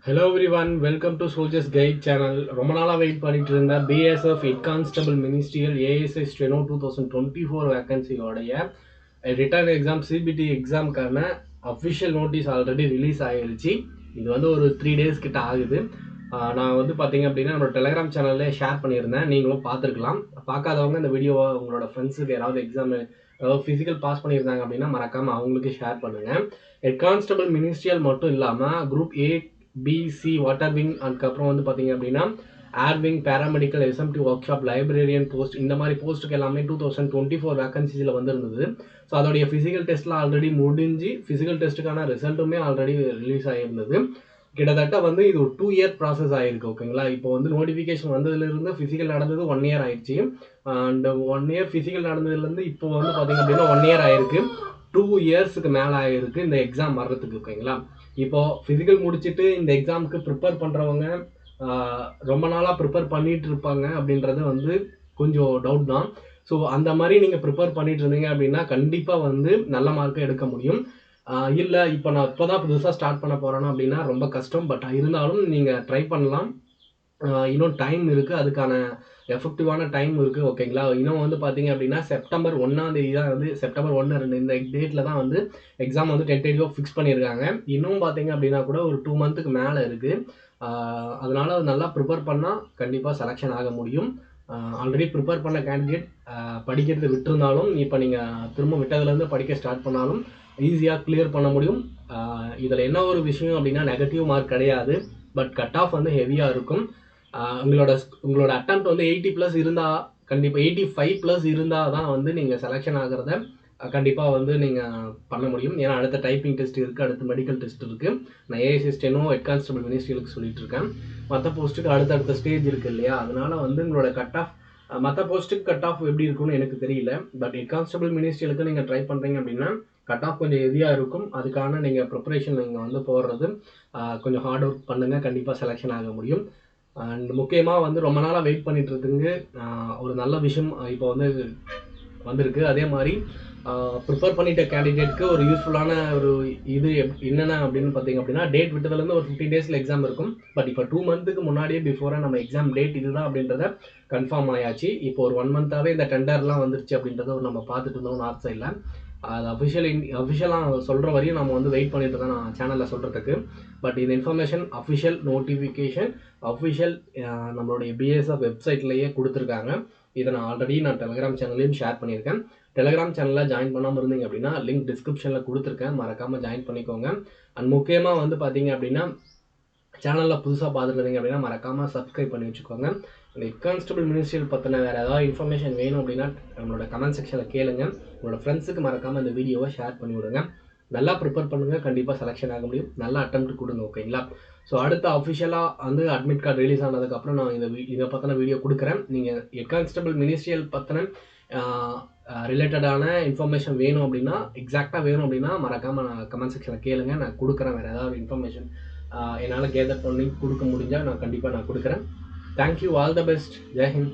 Hello everyone, welcome to Soldiers Guide channel. ரொம்ப நாளா wait பண்ணிட்டு இருந்த BSF Head Constable Ministerial ASI Steno 2024 வேகன்சியோடைய ரிட்டர்ன் எக்ஸாம் CBT எக்ஸாம்க்கான அஃபிஷியல் நோட்டீஸ் ஆல்ரெடி ரிலீஸ் ஆகிருச்சு. இது வந்து ஒரு 3 days கிட்ட ஆகுது. நான் வந்து பார்த்தீங்க அப்படின்னா நம்மளோட டெலிகிராம் சேனல்லே ஷேர் பண்ணியிருந்தேன், நீங்களும் பார்த்துருக்கலாம். பார்க்காதவங்க இந்த வீடியோவை உங்களோட ஃப்ரெண்ட்ஸுக்கு யாராவது அதாவது ஃபிசிக்கல் பாஸ் பண்ணியிருந்தாங்க அப்படின்னா மறக்காமல் அவங்களுக்கு ஷேர் பண்ணுங்கள். ஹெட் கான்ஸ்டபிள் மினிஸ்ட்ரியல் மட்டும் இல்லாமல் group A BC water wing, அதுக்கப்புறம் வந்து பார்த்தீங்க அப்படின்னா air wing, paramedical, SMT workshop, librarian post, இந்த மாதிரி போஸ்ட்டுக்கு எல்லாமே 2024 வேகன்சிஸில் வந்துருந்தது. ஸோ அதோடைய ஃபிசிக்கல் டெஸ்ட்லாம் ஆல்ரெடி முடிஞ்சு ஃபிசிக்கல் டெஸ்ட்டுக்கான ரிசல்ட்டுமே ஆல்ரெடி ரிலீஸ் ஆகியிருந்தது. கிட்டத்தட்ட வந்து இது ஒரு 2 year ப்ராசஸ் ஆகிருக்கு. ஓகேங்களா, இப்போ வந்து நோட்டிஃபிகேஷன் வந்ததுலேருந்து ஃபிசிக்கல் நடந்தது 1 year ஆயிடுச்சு. அண்ட் 1 year ஃபிசிக்கல் நடந்ததுலேருந்து இப்போ வந்து பார்த்தீங்க அப்படின்னா 1 year ஆயிருக்கு. 2 yearsக்கு மேலே ஆகிருக்கு இந்த எக்ஸாம் வர்றதுக்கு. ஓகேங்களா, இப்போது ஃபிசிக்கல் முடிச்சுட்டு இந்த எக்ஸாமுக்கு ப்ரிப்பேர் பண்ணுறவங்க ரொம்ப நாளாக ப்ரிப்பேர் பண்ணிகிட்டு இருப்பாங்க அப்படின்றது வந்து கொஞ்சம் டவுட் தான். ஸோ அந்த மாதிரி நீங்கள் ப்ரிப்பேர் பண்ணிட்டு இருந்தீங்க அப்படின்னா கண்டிப்பாக வந்து நல்ல மார்க்கை எடுக்க முடியும். இல்லை இப்போ நான் இப்போ தான் புதுசாக ஸ்டார்ட் பண்ண போகிறேன்னா அப்படின்னா ரொம்ப கஷ்டம். பட் இருந்தாலும் நீங்கள் ட்ரை பண்ணலாம். இன்னும் டைம் இருக்குது, அதுக்கான எஃபெக்டிவான டைம் இருக்குது. ஓகேங்களா, இன்னும் வந்து பார்த்தீங்க அப்படின்னா செப்டம்பர் 1ஆம் தேதி தான் வந்து செப்டம்பர் 1, 2 இந்த டேட்டில் தான் வந்து எக்ஸாம் வந்து டென்டேட்டிவாக ஃபிக்ஸ் பண்ணியிருக்காங்க. இன்னும் பார்த்தீங்க அப்படின்னா கூட ஒரு 2 monthக்கு மேலே இருக்குது. அதனால் நல்லா ப்ரிப்பேர் பண்ணால் கண்டிப்பாக செலெக்ஷன் ஆக முடியும். ஆல்ரெடி ப்ரிப்பேர் பண்ண கேண்டிடேட் படிக்கிறது விட்டுருந்தாலும் இப்போ நீங்கள் திரும்ப விட்டதுலேருந்து படிக்க ஸ்டார்ட் பண்ணாலும் ஈஸியாக கிளியர் பண்ண முடியும். இதில் என்ன ஒரு விஷயம் அப்படின்னா நெகட்டிவ் மார்க் கிடையாது, பட் கட் ஆஃப் வந்து ஹெவியாக இருக்கும். உங்களோட அட்டெம்ப்ட் வந்து 80+ இருந்தால், கண்டிப்பாக 85+ இருந்தால் தான் வந்து நீங்கள் செலெக்ஷன் ஆகிறத கண்டிப்பாக வந்து நீங்கள் பண்ண முடியும். ஏன்னா அடுத்த டைப்பிங் டெஸ்ட் இருக்குது, அடுத்த மெடிக்கல் டெஸ்ட் இருக்குது. நான் ASI ஸ்டெனோ ஹெட் கான்ஸ்டபிள் மினிஸ்ட்ரியலுக்கு சொல்லிட்டு இருக்கேன். மற்ற போஸ்ட்டுக்கு அடுத்தடுத்த ஸ்டேஜ் இருக்குது இல்லையா, அதனால் வந்து உங்களோட கட் ஆஃப் மற்ற போஸ்ட்டுக்கு கட் ஆஃப் எப்படி இருக்குன்னு எனக்கு தெரியல. பட் ஹெட் கான்ஸ்டபிள் மினிஸ்ட்ரியலுக்கு நீங்கள் ட்ரை பண்ணுறீங்க அப்படின்னா கட் ஆஃப் கொஞ்சம் ஹெவியாக இருக்கும். அதுக்கான நீங்கள் ப்ரிப்பரேஷன் நீங்கள் வந்து போடுறது கொஞ்சம் ஹார்ட் ஒர்க் பண்ணுங்கள், கண்டிப்பாக செலெக்ஷன் ஆக முடியும். அண்ட் முக்கியமாக வந்து ரொம்ப நாளாக வெயிட் பண்ணிட்டு இருக்குங்க ஒரு நல்ல விஷயம் இப்போ வந்து வந்திருக்கு. அதே மாதிரி ப்ரிப்பேர் பண்ணிட்ட கேண்டிடேட்க்கு ஒரு யூஸ்ஃபுல்லான ஒரு இது என்னென்ன அப்படின்னு பார்த்தீங்க அப்படின்னா, டேட் விட்டதுலேருந்து ஒரு 15 daysல எக்ஸாம் இருக்கும். பட் இப்போ 2 monthக்கு முன்னாடியே பிஃபோராக நம்ம எக்ஸாம் டேட் இதுதான் அப்படின்றத கன்ஃபார்ம் ஆயாச்சு. இப்போ ஒரு 1 monthாகவே இந்த டெண்டர்லாம் வந்துருச்சு அப்படின்றத நம்ம பார்த்துட்டு இருந்தோம் நார்த் சைடில். அது அஃபிஷியலாக சொல்கிற வரையும் நம்ம வந்து வெயிட் பண்ணிட்டு தான் நான் சேனலில் சொல்கிறதுக்கு. பட் இந்த இன்ஃபர்மேஷன் அஃபிஷியல் நோட்டிஃபிகேஷன் அஃபிஷியல் நம்மளுடைய BSF வெப்சைட்லேயே கொடுத்துருக்காங்க. இதை நான் ஆல்ரெடி டெலிகிராம் சேனல்லையும் ஷேர் பண்ணியிருக்கேன். டெலிகிராம் சேனலில் ஜாயின் பண்ணாமல் இருந்தீங்க அப்படின்னா லிங்க் டிஸ்கிரிப்ஷனில் கொடுத்துருக்கேன், மறக்காமல் ஜாயின் பண்ணிக்கோங்க. அண்ட் முக்கியமாக வந்து பார்த்தீங்க அப்படின்னா சேனலில் புதுசாக பார்த்துட்டு இருந்தீங்க அப்படின்னா மறக்காமல் சப்ஸ்கிரைப் பண்ணி வச்சுக்கோங்க. இந்த ஹெட் கான்ஸ்டபிள் மினிஸ்ட்ரியல் பற்றின வேறு ஏதாவது இன்ஃபர்மேஷன் வேணும் அப்படின்னா நம்மளோட கமெண்ட் செக்ஷனில் கேளுங்க. உங்களோட ஃப்ரெண்ட்ஸுக்கு மறக்காமல் இந்த வீடியோவை ஷேர் பண்ணி விடுங்க. நல்லா ப்ரிப்பேர் பண்ணுங்கள், கண்டிப்பாக செலெக்ஷன் ஆக முடியும். நல்லா அட்டெம்ப்ட் கொடுங்க. ஓகேங்களா, ஸோ அடுத்த அஃபிஷியலாக வந்து அட்மிட் கார்டு ரிலீஸ் ஆனதுக்கப்புறம் நான் இதை பற்றின வீடியோ கொடுக்குறேன். நீங்கள் ஹெட் கான்ஸ்டபிள் மினிஸ்ட்ரியல் பற்றின ரிலேட்டடான இன்ஃபர்மேஷன் வேணும் அப்படின்னா, எக்ஸாக்டாக வேணும் அப்படின்னா மறக்காமல் நான் கமெண்ட் செக்ஷனில் கேளுங்க, நான் கொடுக்குறேன். வேறு ஏதாவது இன்ஃபர்மேஷன் என்னால் கேதர் பண்ணி கொடுக்க முடிஞ்சால் நான் கண்டிப்பாக கொடுக்குறேன். Thank you, all the best, Jai Hind.